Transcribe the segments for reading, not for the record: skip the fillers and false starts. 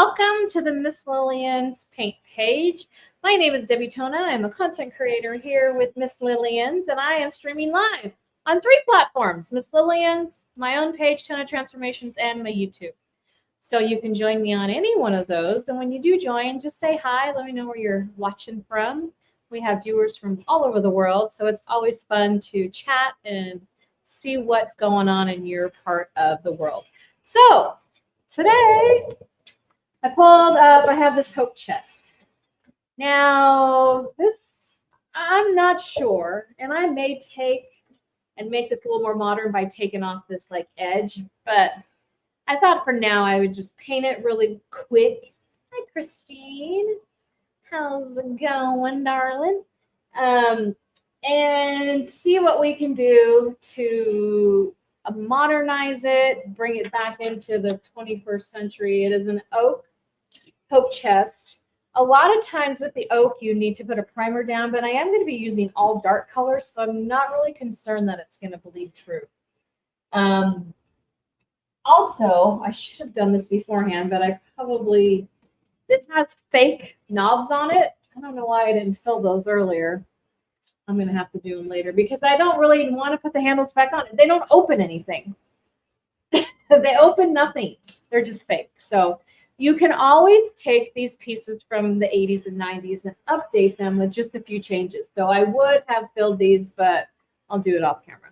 Welcome to the Miss Lillians paint page. My name is Debbie Tona. I'm a content creator here with Miss Lillians, and I am streaming live on 3 platforms: Miss Lillians, my own page, Tona Transformations, and my YouTube. So you can join me on any one of those. And when you do join, just say hi. Let me know where you're watching from. We have viewers from all over the world, so it's always fun to chat and see what's going on in your part of the world. So today, I pulled up, I have this Hope chest. Now, this, I'm not sure, and I may take and make this a little more modern by taking off this like edge, but I thought for now I would just paint it really quick. Hi, Christine. How's it going, darling? And see what we can do to modernize it, bring it back into the 21st century. It is an oak chest. A lot of times with the oak, you need to put a primer down, but I am going to be using all dark colors, so I'm not really concerned that it's going to bleed through. Also, I should have done this beforehand, but it has fake knobs on it. I don't know why I didn't fill those earlier. I'm going to have to do them later because I don't really want to put the handles back on. They don't open anything. They open nothing. They're just fake. So you can always take these pieces from the 80s and 90s and update them with just a few changes. So I would have filled these, but I'll do it off camera.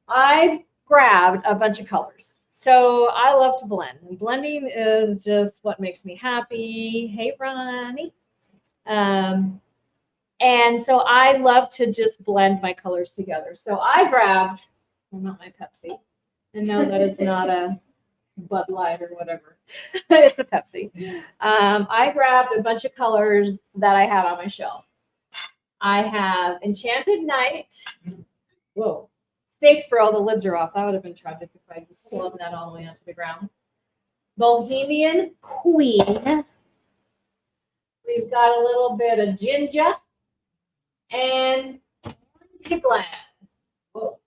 I grabbed a bunch of colors. So I love to blend. And blending is just what makes me happy. Hey, Ronnie. And so I love to just blend my colors together. So I grabbed, well, not my Pepsi. And no, that is not a Bud Light or whatever. It's a Pepsi. I grabbed a bunch of colors that I had on my shelf. I have Enchanted Night. Whoa. Statesboro, the lids are off. That would have been tragic if I just slung that all the way onto the ground. Bohemian Queen. We've got a little bit of Ginger. And Pigland. Whoa.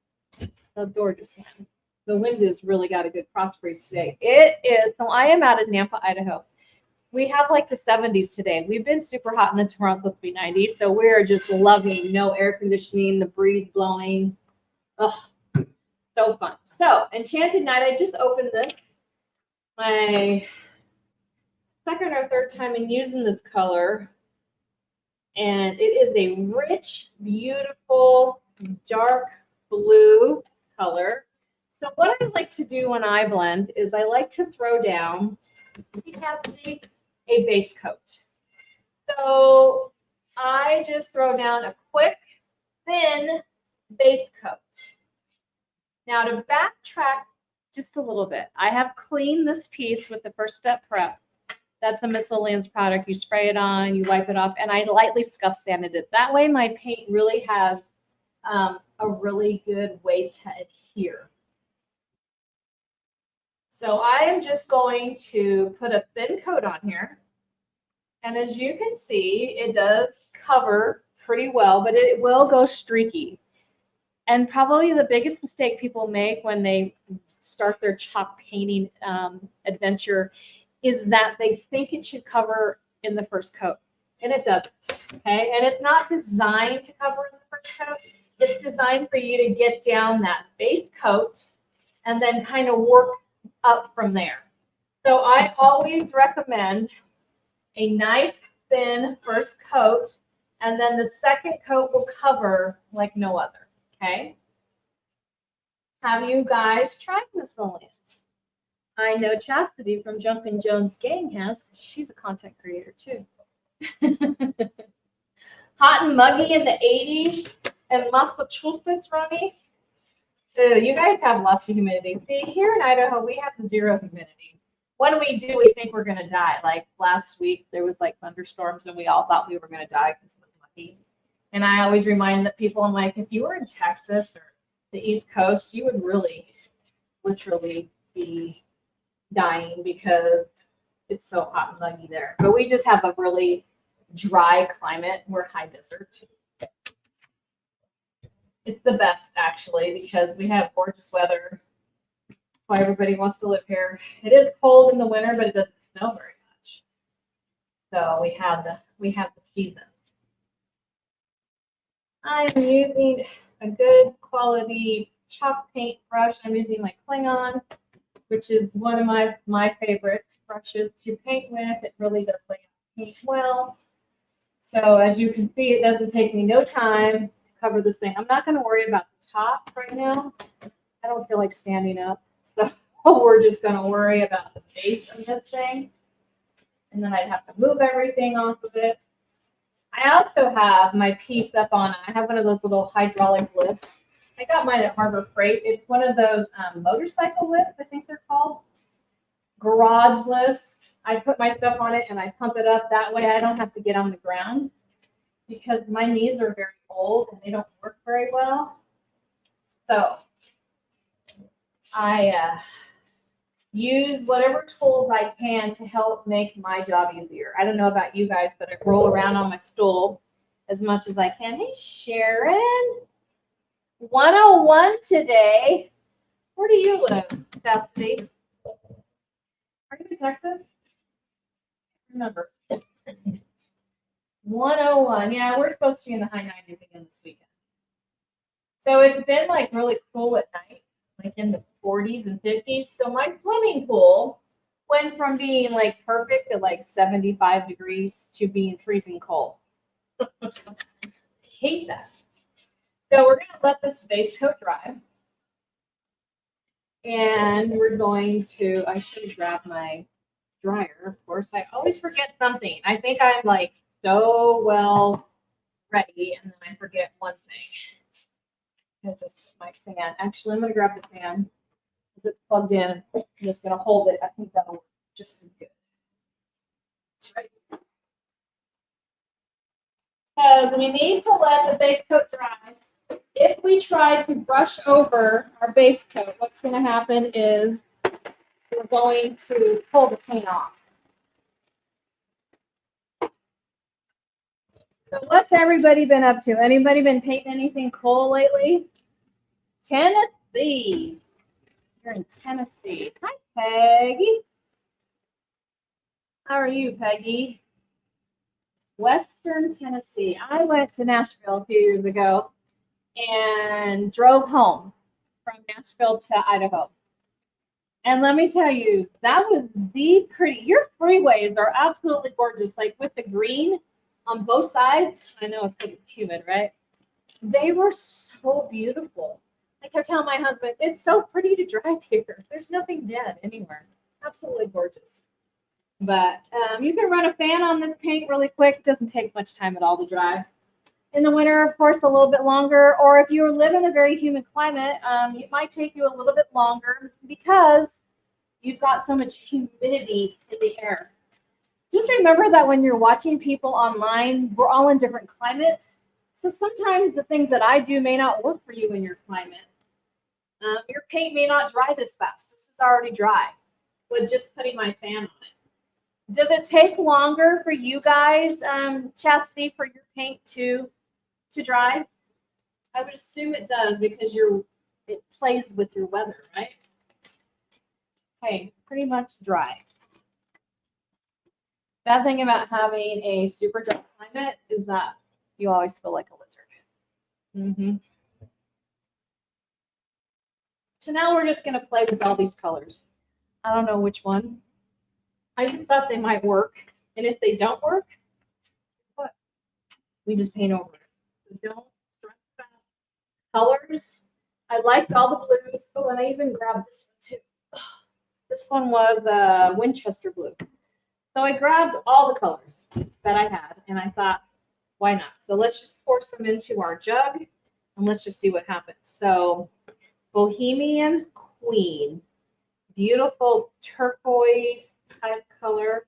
The door just slammed. The wind has really got a good cross breeze today. It is, so I am out of Nampa, Idaho. We have like the 70s today. We've been super hot and tomorrow's supposed to be 90. So we're just loving no air conditioning, the breeze blowing. Oh, so fun. So Enchanted Night, I just opened this. My second or third time in using this color. And it is a rich, beautiful, dark blue color. So what I like to do when I blend is I like to throw down a base coat. So I just throw down a quick, thin base coat. Now to backtrack just a little bit, I have cleaned this piece with the First Step Prep. That's a Miss Lillians product. You spray it on, you wipe it off, and I lightly scuff sanded it. That way my paint really has a really good way to adhere. So I am just going to put a thin coat on here. And as you can see, it does cover pretty well, but it will go streaky. And probably the biggest mistake people make when they start their chalk painting adventure is that they think it should cover in the first coat. And it doesn't, okay? And it's not designed to cover in the first coat. It's designed for you to get down that base coat and then kind of work up from there. So I always recommend a nice thin first coat, and then the second coat will cover like no other, okay? Have you guys tried Miss Lillians? I know Chastity from Jumpin' Jones Gang has, because she's a content creator too. Hot and muggy in the 80s in Massachusetts, Ronnie. You guys have lots of humidity. See, here in Idaho, we have 0 humidity. When we do, we think we're going to die. Like last week, there was like thunderstorms, and we all thought we were going to die because it was muggy. And I always remind the people, I'm like, if you were in Texas or the East Coast, you would really, literally be dying because it's so hot and muggy there. But we just have a really dry climate. We're high desert. It's the best, actually, because we have gorgeous weather why everybody wants to live here. It is cold in the winter, but it doesn't snow very much. So we have the seasons. I'm using a good quality chalk paint brush. I'm using my Klingon, which is one of my favorite brushes to paint with. It really does lay out paint well. So as you can see, it doesn't take me no time to cover this thing. I'm not going to worry about the top right now. I don't feel like standing up. So we're just going to worry about the base of this thing. And then I'd have to move everything off of it. I also have my piece up on, I have one of those little hydraulic lifts. I got mine at Harbor Freight. It's one of those motorcycle lifts, I think they're called. Garage lifts. I put my stuff on it and I pump it up. That way I don't have to get on the ground because my knees are very old and they don't work very well. So I use whatever tools I can to help make my job easier. I don't know about you guys, but I roll around on my stool as much as I can. Hey, Sharon. 101 today. Where do you live, Chastity? Are you in Texas? Remember. 101. Yeah, we're supposed to be in the high 90s again this weekend. So it's been like really cool at night, like in the 40s and 50s. So my swimming pool went from being like perfect at like 75 degrees to being freezing cold. Hate that. So we're going to let this base coat dry. And we're going to, I should grab my dryer, of course. I always forget something. I think I'm like so well ready, and then I forget one thing. I just my fan. Actually, I'm going to grab the fan. If it's plugged in, I'm just going to hold it. I think that'll work just as good. That's right. Because we need to let the base coat dry. If we try to brush over our base coat, what's going to happen is we're going to pull the paint off. So what's everybody been up to? Anybody been painting anything cool lately? Tennessee. You're in Tennessee. Hi, Peggy. How are you, Peggy? Western Tennessee. I went to Nashville a few years ago and drove home from Nashville to Idaho. And let me tell you, that was the pretty. Your freeways are absolutely gorgeous, like with the green on both sides. I know it's because it's humid, right? They were so beautiful. I kept telling my husband, it's so pretty to drive here. There's nothing dead anywhere. Absolutely gorgeous. But you can run a fan on this paint really quick. It doesn't take much time at all to dry. In the winter, of course, a little bit longer. Or if you live in a very humid climate, it might take you a little bit longer because you've got so much humidity in the air. Just remember that when you're watching people online, we're all in different climates. So sometimes the things that I do may not work for you in your climate. Your paint may not dry this fast. This is already dry with just putting my fan on it. Does it take longer for you guys, Chastity, for your paint to dry? I would assume it does because it plays with your weather, right? Okay, pretty much dry. Bad thing about having a super dry climate is that you always feel like a lizard. So now we're just going to play with all these colors. I don't know which one. I just thought they might work. And if they don't work, what? We just paint over it. So don't stress about colors. I liked all the blues. Oh, and I even grabbed this one too. This one was Winchester blue. So I grabbed all the colors that I had, and I thought, why not? So let's just pour some into our jug, and let's just see what happens. So Bohemian Queen, beautiful turquoise type color.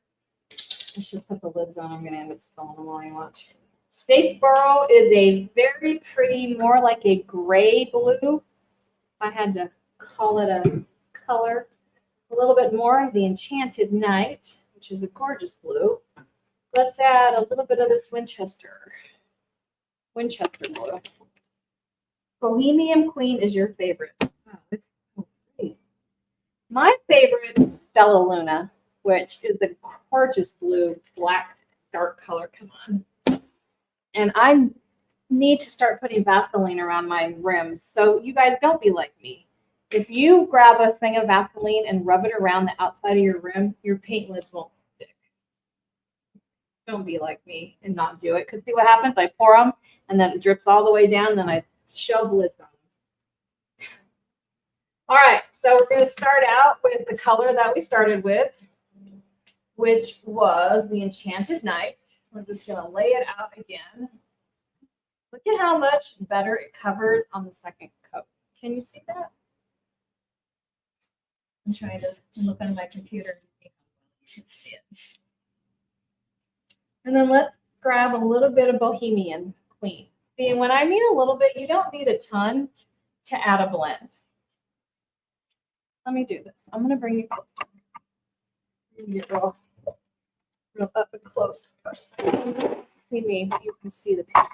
I should put the lids on. I'm going to end up spilling them while you watch. Statesboro is a very pretty, more like a gray blue. If I had to call it a color. A little bit more of the Enchanted Night, which is a gorgeous blue. Let's add a little bit of this Winchester blue. Bohemian Queen is your favorite. Wow, it's so pretty. My favorite is Stella Luna, which is a gorgeous blue, black, dark color. Come on. And I need to start putting Vaseline around my rims. So you guys don't be like me. If you grab a thing of Vaseline and rub it around the outside of your rim, your paint lids won't stick. Don't be like me and not do it. Because see what happens? I pour them and then it drips all the way down. Then I shove lids on them. All right, so we're going to start out with the color that we started with, which was the Enchanted Night. We're just going to lay it out again. Look at how much better it covers on the second coat. Can you see that? I'm trying to look on my computer and see how you can see it. And then let's grab a little bit of Bohemian Queen. See, when I mean a little bit, you don't need a ton to add a blend. Let me do this. I'm going to bring you closer. Get real up and close first. See me, you can see the piece.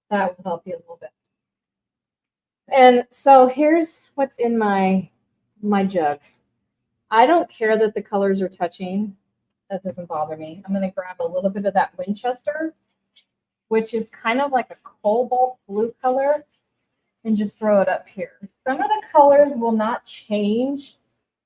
That will help you a little bit. And so here's what's in my jug. I don't care that the colors are touching. That doesn't bother me. I'm going to grab a little bit of that Winchester, which is kind of like a cobalt blue color, and just throw it up here. Some of the colors will not change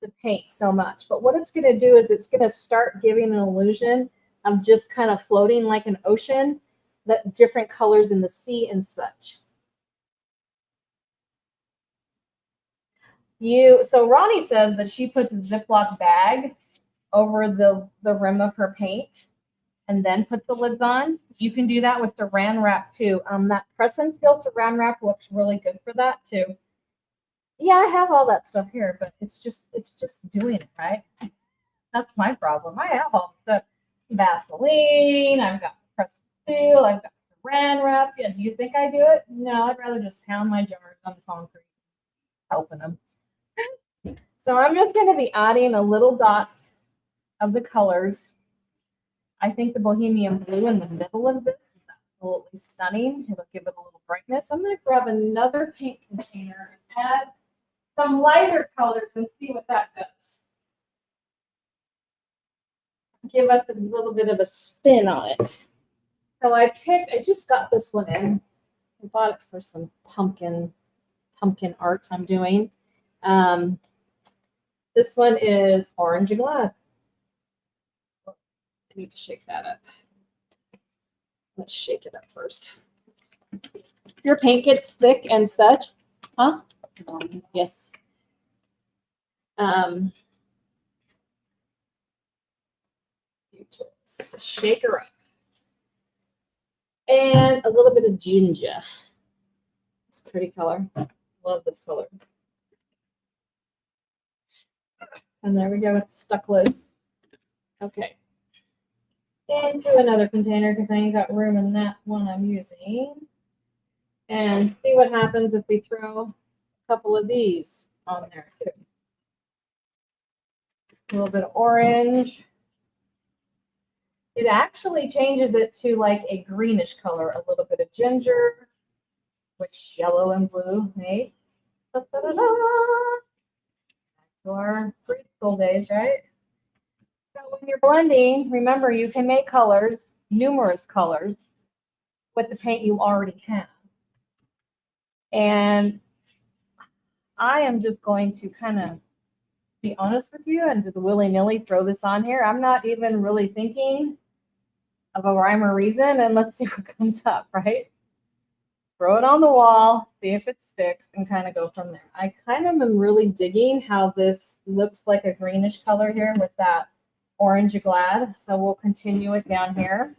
the paint so much, but what it's going to do is it's going to start giving an illusion of just kind of floating like an ocean, that different colors in the sea and such. So Ronnie says that she puts a Ziploc bag over the rim of her paint and then puts the lids on. You can do that with saran wrap too. That press and seal saran wrap looks really good for that too. Yeah, I have all that stuff here, but it's just doing it, right? That's my problem. I have all the stuff. Vaseline, I've got press and seal, I've got saran wrap. Yeah, do you think I do it? No, I'd rather just pound my jars on the concrete, helping them. So I'm just going to be adding a little dots of the colors. I think the Bohemian Blue in the middle of this is absolutely stunning. It'll give it a little brightness. I'm going to grab another paint container and add some lighter colors and see what that does. Give us a little bit of a spin on it. So I just got this one in. I bought it for some pumpkin art I'm doing. This one is Orange and Glad. I need to shake that up. Let's shake it up first. Your paint gets thick and such, huh? Yes. You just shake her up. And a little bit of ginger. It's a pretty color. Love this color. And there we go with the stuck lid. Okay. Into another container because I ain't got room in that one I'm using. And see what happens if we throw a couple of these on there too. A little bit of orange. It actually changes it to like a greenish color. A little bit of ginger, which yellow and blue made. Da, da, da, da. To our preschool days, right? So when you're blending, remember you can make colors, numerous colors, with the paint you already have. And I am just going to kind of be honest with you and just willy-nilly throw this on here. I'm not even really thinking of a rhyme or reason, and let's see what comes up, right? Throw it on the wall, see if it sticks, and kind of go from there. I kind of am really digging how this looks like a greenish color here with that orange glad. So we'll continue it down here.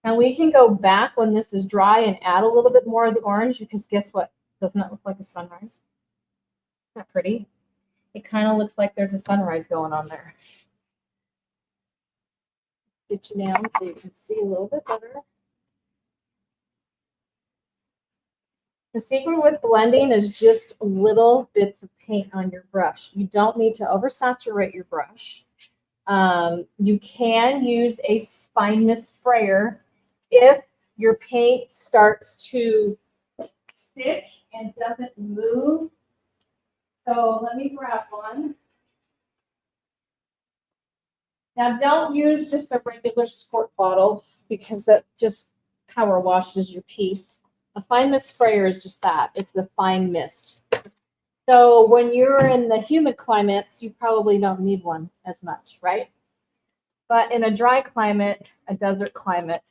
And we can go back when this is dry and add a little bit more of the orange because guess what? Doesn't that look like a sunrise? Isn't that pretty? It kind of looks like there's a sunrise going on there. Get you down so you can see a little bit better. The secret with blending is just little bits of paint on your brush. You don't need to oversaturate your brush. You can use a spineless sprayer if your paint starts to stick and doesn't move. So let me grab one. Now don't use just a regular squirt bottle because that just power washes your piece. A fine mist sprayer is just that. It's the fine mist. So when you're in the humid climates, you probably don't need one as much, right? But in a dry climate, a desert climate,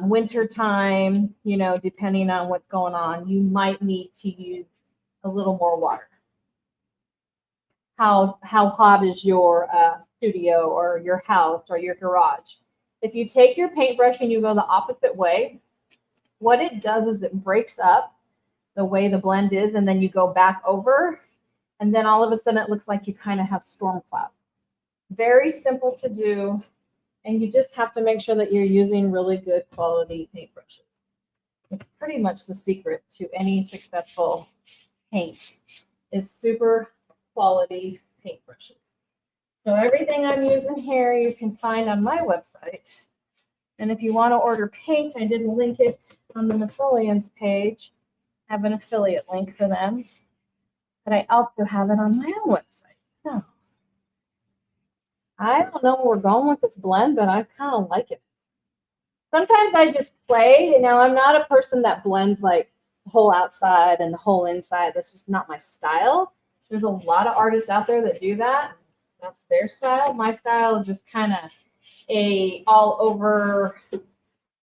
winter time, you know, depending on what's going on, you might need to use a little more water. How hot is your studio or your house or your garage? If you take your paintbrush and you go the opposite way, what it does is it breaks up the way the blend is, and then you go back over, and then all of a sudden it looks like you kind of have storm clouds. Very simple to do, and you just have to make sure that you're using really good quality paintbrushes. It's pretty much the secret to any successful paint is super quality paintbrushes. So everything I'm using here you can find on my website. And if you want to order paint, I did link it on the Miss Lillians page. I have an affiliate link for them. But I also have it on my own website. So I don't know where we're going with this blend, but I kind of like it. Sometimes I just play. You know, I'm not a person that blends like the whole outside and the whole inside. That's just not my style. There's a lot of artists out there that do that. That's their style. My style is just kind of a all over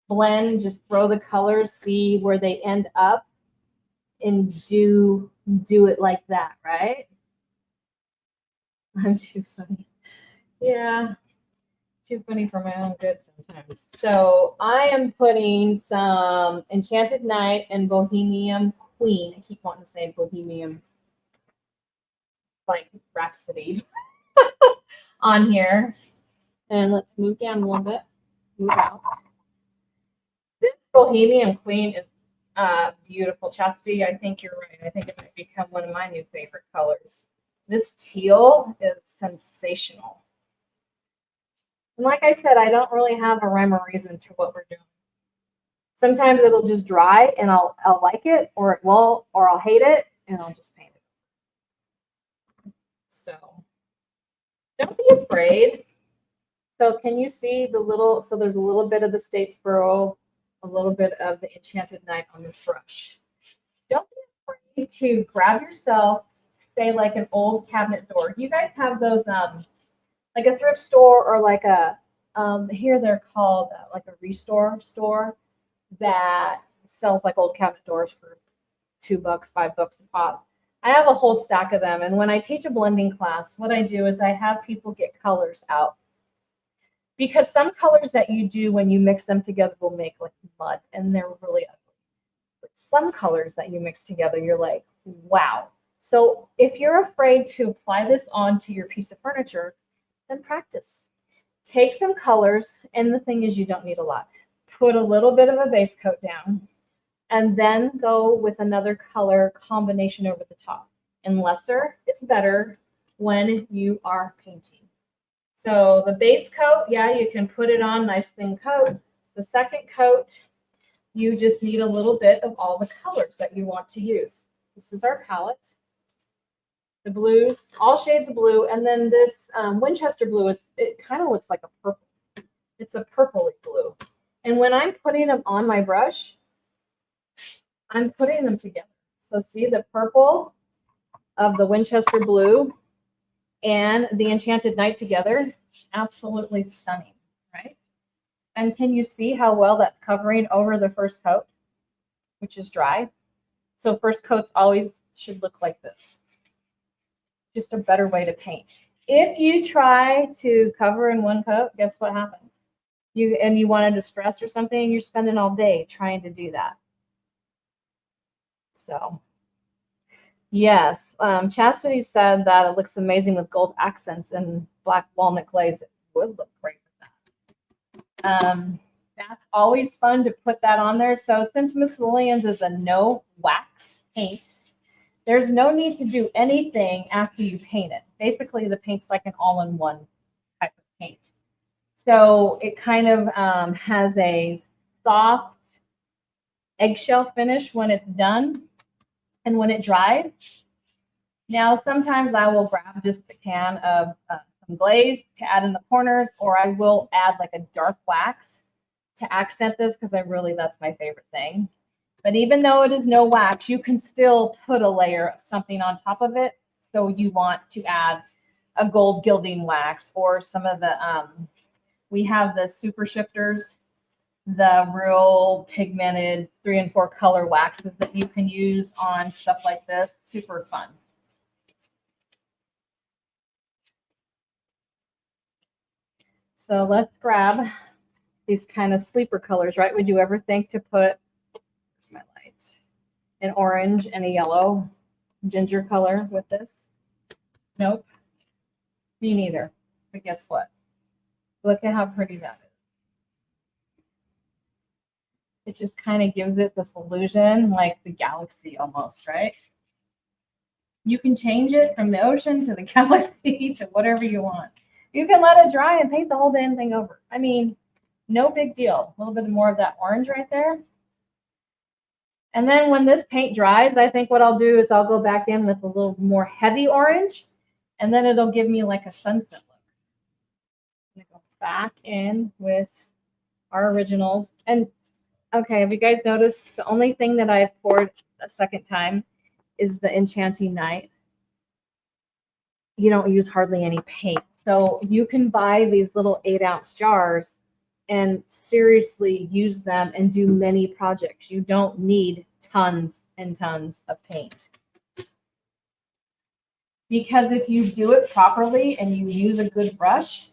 blend. Just throw the colors, see where they end up, and do it like that, right? I'm too funny. Yeah, too funny for my own good sometimes. So I am putting some Enchanted Night and Bohemian Queen. I keep wanting to say Bohemian like Rhapsody on here. And let's move down a little bit. Move out. This Bohemian Queen is beautiful. Chastity, I think you're right. I think it might become one of my new favorite colors. This teal is sensational. And like I said, I don't really have a rhyme or reason to what we're doing. Sometimes it'll just dry and I'll like it, or it won't, or I'll hate it and I'll just paint it. So don't be afraid. So can you see the little, so there's a little bit of the Statesboro, a little bit of the Enchanted Night on this brush. Don't be afraid to grab yourself, say like an old cabinet door. You guys have those, like a thrift store or like a, here they're called like a restore store that sells like old cabinet doors for $2, $5 a pop. I have a whole stack of them. And when I teach a blending class, what I do is I have people get colors out. Because some colors that you do when you mix them together will make like mud and they're really ugly. But some colors that you mix together, you're like, wow. So if you're afraid to apply this onto your piece of furniture, then practice. Take some colors, and the thing is you don't need a lot. Put a little bit of a base coat down, and then go with another color combination over the top. And lesser is better when you are painting. So the base coat, yeah, you can put it on, nice thin coat. The second coat, you just need a little bit of all the colors that you want to use. This is our palette. The blues, all shades of blue. And then this Winchester blue, it kind of looks like a purple. It's a purpley blue. And when I'm putting them on my brush, I'm putting them together. So see the purple of the Winchester blue and the Enchanted Night together, absolutely stunning, right? And can you see how well that's covering over the first coat, which is dry? So first coats always should look like this. Just a better way to paint. If you try to cover in one coat, guess what happens? You want to distress or something, you're spending all day trying to do that. So yes, Chastity said that it looks amazing with gold accents and black walnut glaze. It would look great with that. That's always fun to put that on there. So since Miss Lillians is a no wax paint, there's no need to do anything after you paint it. Basically, the paint's like an all-in-one type of paint. So it kind of has a soft eggshell finish when it's done and when it dries. Now, sometimes I will grab just a can of some glaze to add in the corners, or I will add like a dark wax to accent this because that's my favorite thing. But even though it is no wax, you can still put a layer of something on top of it. So you want to add a gold gilding wax or some of the, we have the super shifters, the real pigmented 3 and 4 color waxes that you can use on stuff like this. Super fun. So let's grab these kind of sleeper colors, right? Would you ever think to put, where's my light, an orange and a yellow ginger color with this? Nope. Me neither. But guess what? Look at how pretty that is. It just kind of gives it this illusion like the galaxy almost, right? You can change it from the ocean to the galaxy to whatever you want. You can let it dry and paint the whole damn thing over. I mean, no big deal. A little bit more of that orange right there. And then when this paint dries, I think what I'll do is I'll go back in with a little more heavy orange, and then it'll give me like a sunset look. I'm going to go back in with our originals. And okay, have you guys noticed the only thing that I've poured a second time is the Enchanting Night? You don't use hardly any paint. So you can buy these little 8-ounce jars and seriously use them and do many projects. You don't need tons and tons of paint. Because if you do it properly and you use a good brush,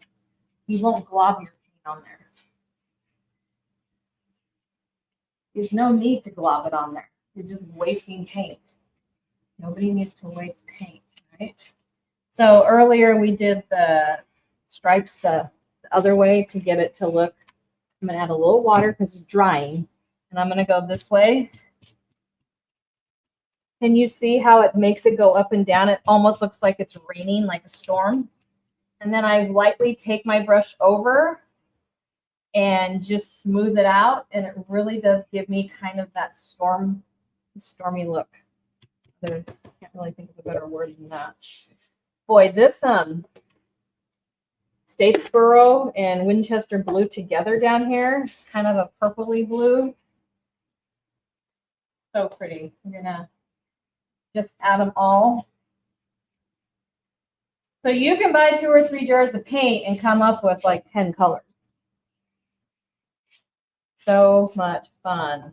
you won't glob your paint on there. There's no need to glob it on there. You're just wasting paint. Nobody needs to waste paint, right? So earlier we did the stripes the other way to get it to look. I'm going to add a little water because it's drying. And I'm going to go this way. Can you see how it makes it go up and down? It almost looks like it's raining, like a storm. And then I lightly take my brush over and just smooth it out. And it really does give me kind of that stormy look. I can't really think of a better word than that. Boy, this Statesboro and Winchester blue together down here. It's kind of a purpley blue. So pretty. I'm going to just add them all. So you can buy 2 or 3 jars of paint and come up with like 10 colors. So much fun.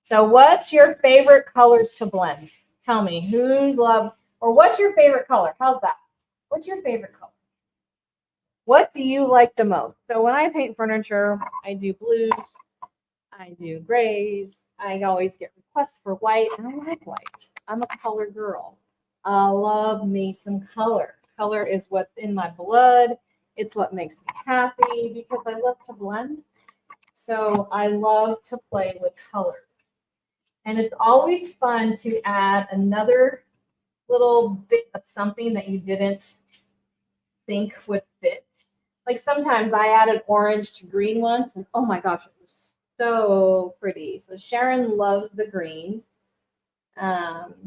So what's your favorite colors to blend? Tell me, who loves, or what's your favorite color? How's that? What's your favorite color? What do you like the most? So when I paint furniture, I do blues, I do grays. I always get requests for white, and I like white. I'm a color girl. I love me some color. Color is what's in my blood. It's what makes me happy because I love to blend. So I love to play with colors. And it's always fun to add another little bit of something that you didn't think would fit. Like sometimes I added orange to green once, and oh my gosh, it was so pretty. So Sharon loves the greens.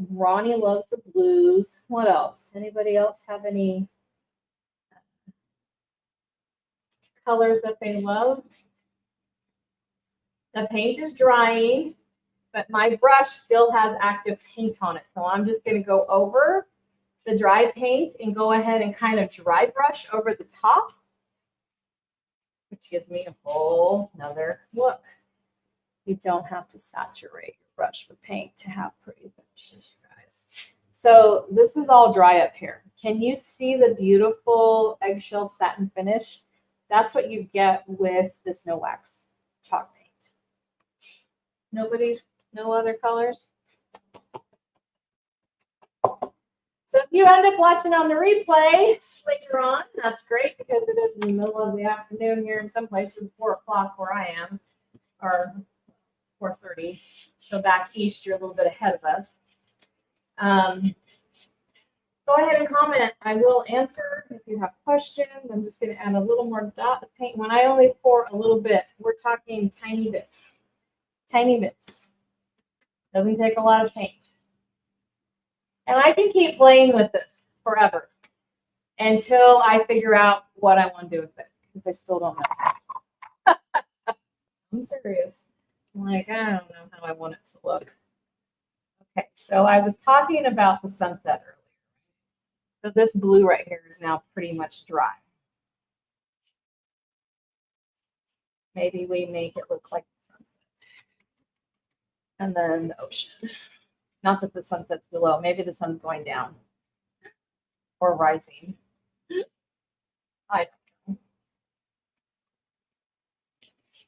Ronnie loves the blues. What else? Anybody else have any colors that they love? The paint is drying, but my brush still has active paint on it. So I'm just going to go over the dry paint and go ahead and kind of dry brush over the top, which gives me a whole nother look. You don't have to saturate your brush with paint to have pretty finishes, guys. So this is all dry up here. Can you see the beautiful eggshell satin finish? That's what you get with this no wax chalk paint. No other colors? So if you end up watching on the replay later on, that's great because it is in the middle of the afternoon here in some places, 4 o'clock where I am, or 4:30. So back east, you're a little bit ahead of us. Go ahead and comment. I will answer if you have questions. I'm just going to add a little more dot of paint. When I only pour a little bit, we're talking tiny bits. Tiny bits. Doesn't take a lot of paint. And I can keep playing with this forever until I figure out what I want to do with it, because I still don't know. I'm serious. I'm like, I don't know how I want it to look. Okay, so I was talking about the sunset earlier. So this blue right here is now pretty much dry. Maybe we make it look like the sunset. And then the ocean. Not that the sunset's below. Maybe the sun's going down or rising. I don't know.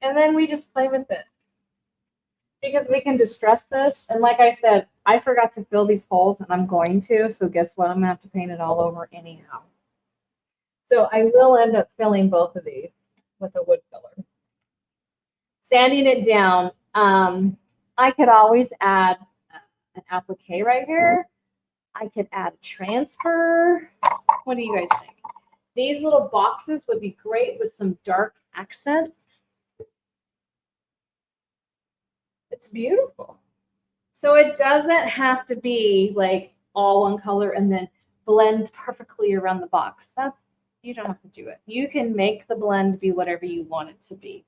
And then we just play with it. Because we can distress this. And like I said, I forgot to fill these holes, and I'm going to. So guess what? I'm going to have to paint it all over anyhow. So I will end up filling both of these with a wood filler. Sanding it down. I could always add an applique right here. I could add a transfer. What do you guys think? These little boxes would be great with some dark accents. It's beautiful. So it doesn't have to be like all one color and then blend perfectly around the box. You don't have to do it. You can make the blend be whatever you want it to be.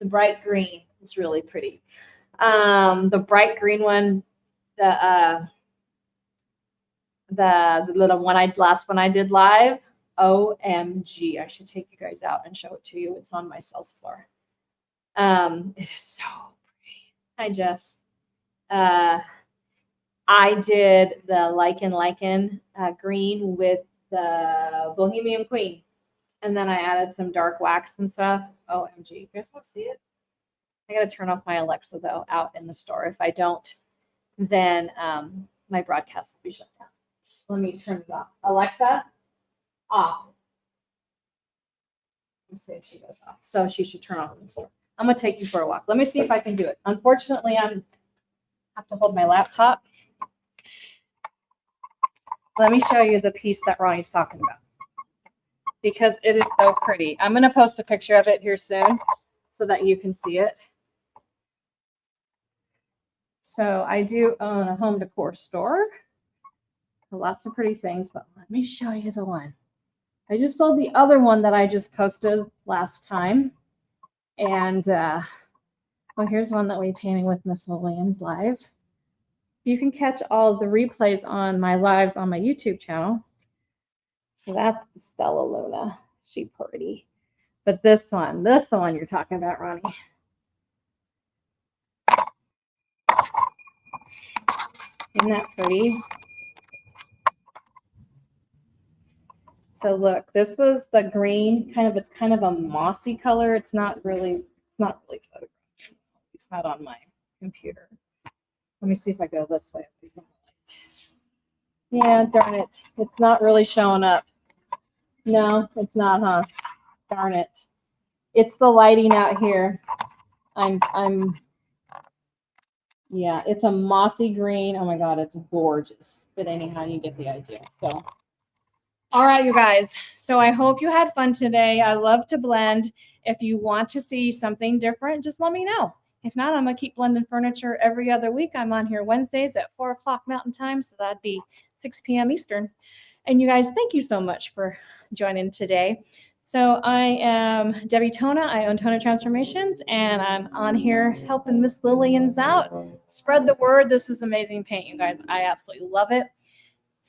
The bright green is really pretty. The bright green one, the little one last one I did live. OMG! I should take you guys out and show it to you. It's on my sales floor. It is so pretty. Hi, Jess. I did the lichen green with the Bohemian Queen, and then I added some dark wax and stuff. OMG! You guys want to see it? I gotta turn off my Alexa though out in the store. If I don't, then my broadcast will be shut down. Let me turn it off. Alexa, off. Let's see if she goes off. So she should turn off in the store. I'm gonna take you for a walk. Let me see if I can do it. Unfortunately, I have to hold my laptop. Let me show you the piece that Ronnie's talking about, because it is so pretty. I'm gonna post a picture of it here soon so that you can see it. So I do own a home decor store. Lots of pretty things, but let me show you the one. I just sold the other one that I just posted last time. And well, here's one that we painted with Miss Lillians live. You can catch all the replays on my lives on my YouTube channel. So that's the Stella Luna. She pretty. But this one you're talking about, Ronnie. Isn't that pretty? So look, this was the green, it's kind of a mossy color. It's not really photographed. It's not on my computer. Let me see if I go this way. Yeah, darn it. It's not really showing up. No, it's not, huh? Darn it. It's the lighting out here. Yeah, it's a mossy green. Oh my God, it's gorgeous. But anyhow, you get the idea. So, all right, you guys. So I hope you had fun today. I love to blend. If you want to see something different, just let me know. If not, I'm going to keep blending furniture every other week. I'm on here Wednesdays at 4 o'clock Mountain Time, so that'd be 6 p.m. Eastern. And you guys, thank you so much for joining today. So I am Debbie Tona. I own Tona Transformations, and I'm on here helping Miss Lillians out. Spread the word. This is amazing paint, you guys. I absolutely love it.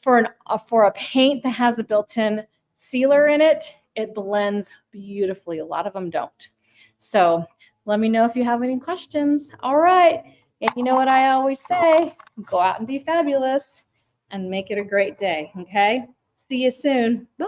For a paint that has a built-in sealer in it, it blends beautifully. A lot of them don't. So let me know if you have any questions. All right. And you know what I always say, go out and be fabulous and make it a great day. Okay. See you soon. Bye.